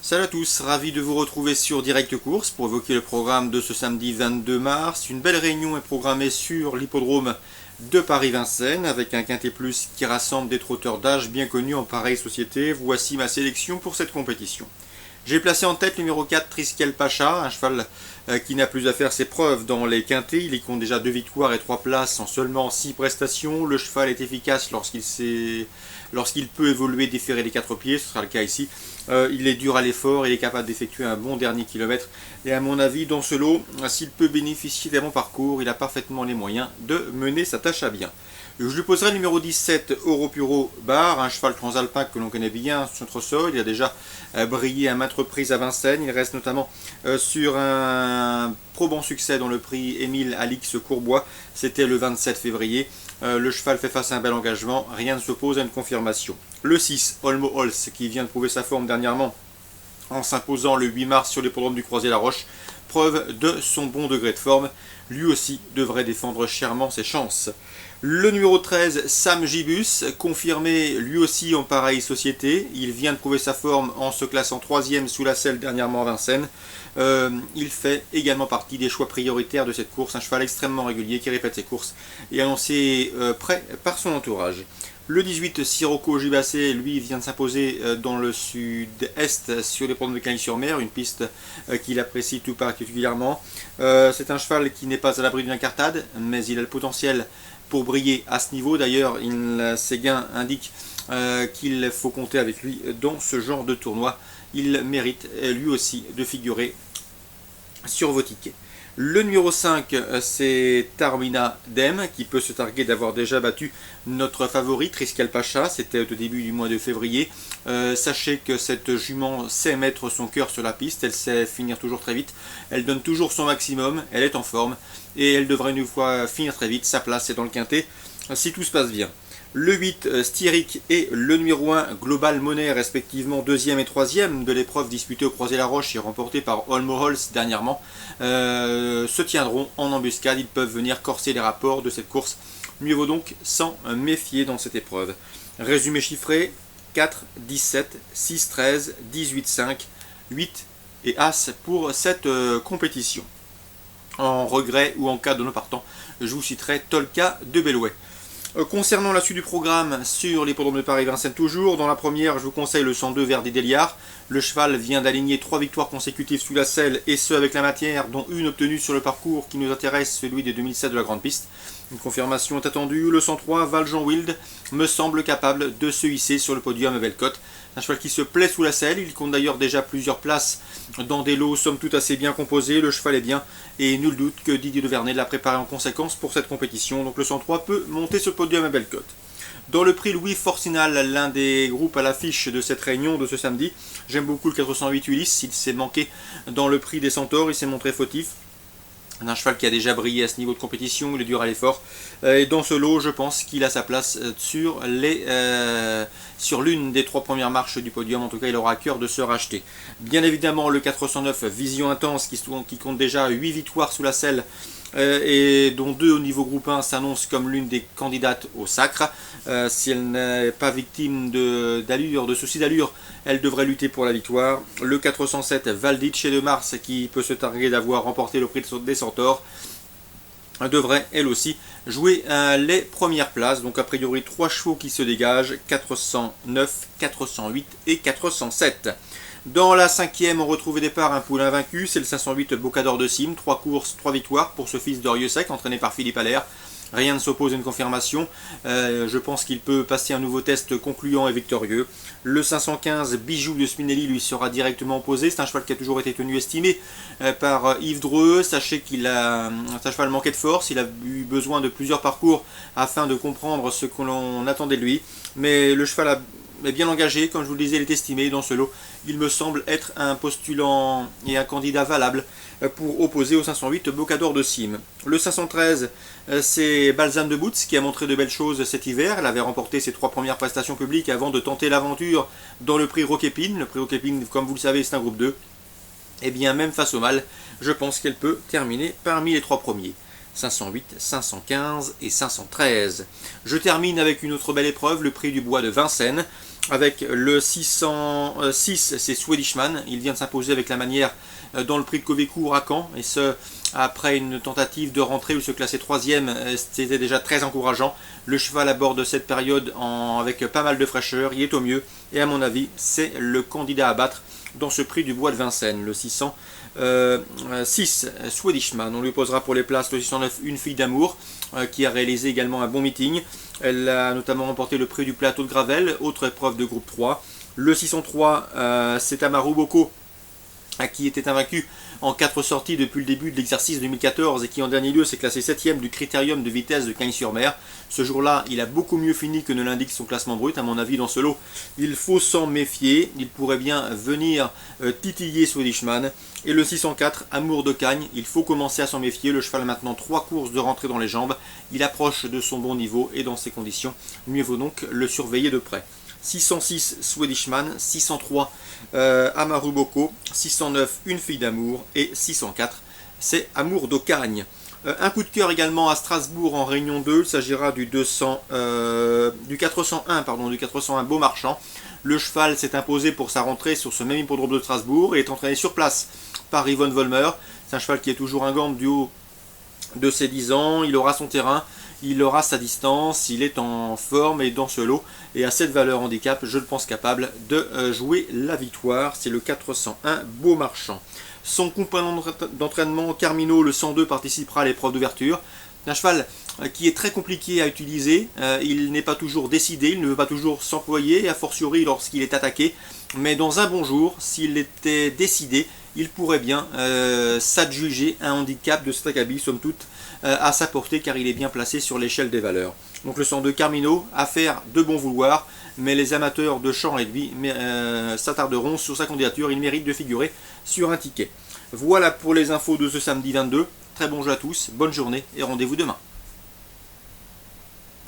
Salut à tous, ravi de vous retrouver sur Direct Course pour évoquer le programme de ce samedi 22 mars. Une belle réunion est programmée sur l'hippodrome de Paris-Vincennes avec un quintet plus qui rassemble des trotteurs d'âge bien connus en pareille société. Voici ma sélection pour cette compétition. J'ai placé en tête le numéro 4, Triskel Pacha, un cheval qui n'a plus à faire ses preuves dans les quintets. Il y compte déjà 2 victoires et 3 places en seulement 6 prestations. Le cheval est efficace lorsqu'il peut évoluer, déférer les 4 pieds, ce sera le cas ici. Il est dur à l'effort, il est capable d'effectuer un bon dernier kilomètre. Et à mon avis, dans ce lot, s'il peut bénéficier d'un bon parcours, il a parfaitement les moyens de mener sa tâche à bien. Je lui poserai le numéro 17, Oropuro Bar, un cheval transalpin que l'on connaît bien sur notre sol. Il a déjà brillé à maintes reprises à Vincennes. Il reste notamment sur un probant succès dans le prix Émile Alix Courbois. C'était le 27 février. Le cheval fait face à un bel engagement. Rien ne s'oppose à une confirmation. Le 6, Olmo Holz, qui vient de prouver sa forme dernièrement en s'imposant le 8 mars sur l'hippodrome du Croisier-la-Roche. Preuve de son bon degré de forme. Lui aussi devrait défendre chèrement ses chances. Le numéro 13, Sam Gibus, confirmé lui aussi en pareille société. Il vient de prouver sa forme en se classant 3e sous la selle dernièrement à Vincennes. Il fait également partie des choix prioritaires de cette course. Un cheval extrêmement régulier qui répète ses courses et annoncé prêt par son entourage. Le 18, Sirocco Jubassé, lui, vient de s'imposer dans le sud-est sur les ponts de Cagnes-sur-Mer, une piste qu'il apprécie tout particulièrement. C'est un cheval qui n'est pas à l'abri d'une incartade, mais il a le potentiel pour briller à ce niveau. D'ailleurs, ses gains indiquent qu'il faut compter avec lui dans ce genre de tournoi. Il mérite lui aussi de figurer sur vos tickets. Le numéro 5, c'est Tarmina Dem, qui peut se targuer d'avoir déjà battu notre favori, Triskel Pacha. C'était au début du mois de février. Sachez que cette jument sait mettre son cœur sur la piste, elle sait finir toujours très vite, elle donne toujours son maximum, elle est en forme, et elle devrait une fois finir très vite. Sa place est dans le quintet, si tout se passe bien. Le 8, Styric et le numéro 1, Global Money, respectivement 2e et 3e de l'épreuve disputée au Croisier-la-Roche et remportée par Olmo Holz dernièrement, se tiendront en embuscade. Ils peuvent venir corser les rapports de cette course. Mieux vaut donc s'en méfier dans cette épreuve. Résumé chiffré, 4, 17, 6, 13, 18, 5, 8 et As pour cette compétition. En regret ou en cas de non partant, je vous citerai Tolka de Bellouet. Concernant la suite du programme sur l'hippodrome de Paris-Vincennes toujours, dans la première je vous conseille le 102 Verdi Deliard. Le cheval vient d'aligner 3 victoires consécutives sous la selle et ce avec la matière, dont une obtenue sur le parcours qui nous intéresse, celui des 2007 de la Grande Piste. Une confirmation est attendue. Le 103 Valjean Wild me semble capable de se hisser sur le podium à Bellecote. Un cheval qui se plaît sous la selle, il compte d'ailleurs déjà plusieurs places dans des lots somme toute assez bien composés. Le cheval est bien et nul doute que Didier de Vernet l'a préparé en conséquence pour cette compétition. Donc le 103 peut monter sur le podium à Bellecote. Dans le prix Louis Forcinal, l'un des groupes à l'affiche de cette réunion de ce samedi, j'aime beaucoup le 408 Ulysse. Il s'est manqué dans le prix des Centaures, il s'est montré fautif. Un cheval qui a déjà brillé à ce niveau de compétition, il est dur à l'effort. Et dans ce lot, je pense qu'il a sa place sur l'une des 3 premières marches du podium. En tout cas, il aura à cœur de se racheter. Bien évidemment, le 409 Vision Intense, qui compte déjà 8 victoires sous la selle, et dont 2 au niveau groupe 1, s'annonce comme l'une des candidates au sacre. Si elle n'est pas victime de soucis d'allure, elle devrait lutter pour la victoire. Le 407 Valdic de Mars, qui peut se targuer d'avoir remporté le prix des Centaures, devrait elle aussi jouer les premières places. Donc a priori 3 chevaux qui se dégagent, 409, 408 et 407. Dans la 5e, on retrouve au départ un poulain vaincu, c'est le 508 Bocador de Cime. 3 courses, 3 victoires pour ce fils d'Orieux-Sec, entraîné par Philippe Allaire. Rien ne s'oppose à une confirmation. Je pense qu'il peut passer un nouveau test concluant et victorieux. Le 515 Bijou de Spinelli lui sera directement opposé. C'est un cheval qui a toujours été tenu estimé par Yves Dreux. Sachez qu'il a un cheval manqué de force. Il a eu besoin de plusieurs parcours afin de comprendre ce que l'on attendait de lui. Mais le cheval est bien engagé, comme je vous le disais, il est estimé. Dans ce lot, il me semble être un postulant et un candidat valable pour opposer au 508 Bocador de Cime. Le 513, c'est Balsam de Boots qui a montré de belles choses cet hiver. Elle avait remporté ses 3 premières prestations publiques avant de tenter l'aventure dans le prix Roquépine. Le prix Roquépine, comme vous le savez, c'est un groupe 2. Et bien, même face au mal, je pense qu'elle peut terminer parmi les 3 premiers. 508, 515 et 513. Je termine avec une autre belle épreuve, le prix du bois de Vincennes. avec le 606, c'est Swedishman. Il vient de s'imposer avec la manière dans le prix de Covécourt à Caen, et ce après une tentative de rentrée où il se classait 3ème. C'était déjà très encourageant. Le cheval aborde cette période avec pas mal de fraîcheur, il est au mieux, et à mon avis c'est le candidat à battre dans ce prix du Bois de Vincennes, le 606 Swedishman. On lui posera pour les places le 609 Une fille d'amour, qui a réalisé également un bon meeting. Elle a notamment remporté le prix du plateau de Gravel, autre épreuve de groupe 3. Le 603, c'est Amaru Boko, qui était invaincu en 4 sorties depuis le début de l'exercice 2014 et qui en dernier lieu s'est classé 7ème du critérium de vitesse de Cagnes-sur-Mer. Ce jour-là, il a beaucoup mieux fini que ne l'indique son classement brut. À mon avis, dans ce lot, il faut s'en méfier. Il pourrait bien venir titiller Swedishman. Et le 604, Amour de Cagnes, il faut commencer à s'en méfier. Le cheval a maintenant 3 courses de rentrée dans les jambes. Il approche de son bon niveau et dans ces conditions, mieux vaut donc le surveiller de près. 606 Swedishman, 603 Amaru Boko, 609 Une fille d'amour et 604 c'est Amour d'Ocagne. Un coup de cœur également à Strasbourg en Réunion 2, il s'agira du 401 Beaumarchand. Le cheval s'est imposé pour sa rentrée sur ce même hippodrome de Strasbourg et est entraîné sur place par Yvonne Volmer. C'est un cheval qui est toujours un gant du haut de ses 10 ans, il aura son terrain, il aura sa distance, il est en forme et dans ce lot, et à cette valeur handicap, je le pense capable de jouer la victoire. C'est le 401 Beaumarchand. Son compagnon d'entraînement, Carmino, le 102, participera à l'épreuve d'ouverture. C'est un cheval qui est très compliqué à utiliser, il n'est pas toujours décidé, il ne veut pas toujours s'employer, a fortiori lorsqu'il est attaqué, mais dans un bon jour, s'il était décidé, il pourrait bien s'adjuger un handicap de cet acabit, somme toute, à sa portée, car il est bien placé sur l'échelle des valeurs. Donc le 102 Carmino, affaire de bon vouloir, mais les amateurs de champ et de vie s'attarderont sur sa candidature, il mérite de figurer sur un ticket. Voilà pour les infos de ce samedi 22, très bon jeu à tous, bonne journée et rendez-vous demain.